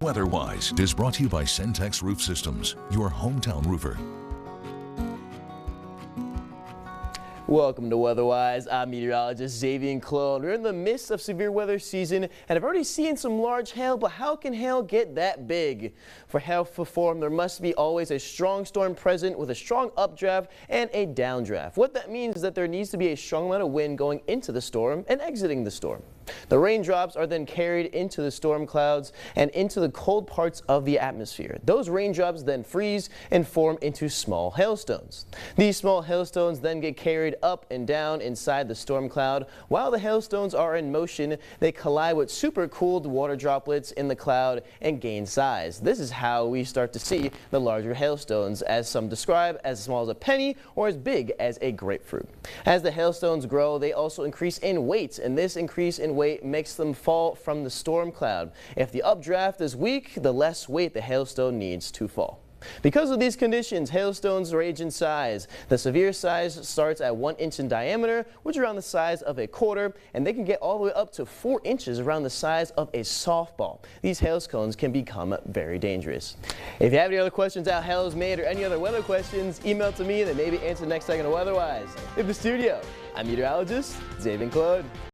Weather-wise is brought to you by Centex Roof Systems, your hometown roofer. Welcome to Weatherwise. I'm meteorologist Zavian Colón. We're in the midst of severe weather season and have already seen some large hail, but how can hail get that big? For hail to form, there must be always a strong storm present with a strong updraft and a downdraft. What that means is that there needs to be a strong amount of wind going into the storm and exiting the storm. The raindrops are then carried into the storm clouds and into the cold parts of the atmosphere. Those raindrops then freeze and form into small hailstones. These small hailstones then get carried up and down inside the storm cloud. While the hailstones are in motion, they collide with supercooled water droplets in the cloud and gain size. This is how we start to see the larger hailstones, as some describe as small as a penny or as big as a grapefruit. As the hailstones grow, they also increase in weight, and this increase in weight makes them fall from the storm cloud. If the updraft is weak, the less weight the hailstone needs to fall. Because of these conditions, hailstones range in size. The severe size starts at 1 inch in diameter, which is around the size of a quarter, and they can get all the way up to 4 inches, around the size of a softball. These hailstones can become very dangerous. If you have any other questions how hail is made or any other weather questions, email to me and they may be answered next segment of Weatherwise. In the studio, I'm meteorologist Zavian Colón.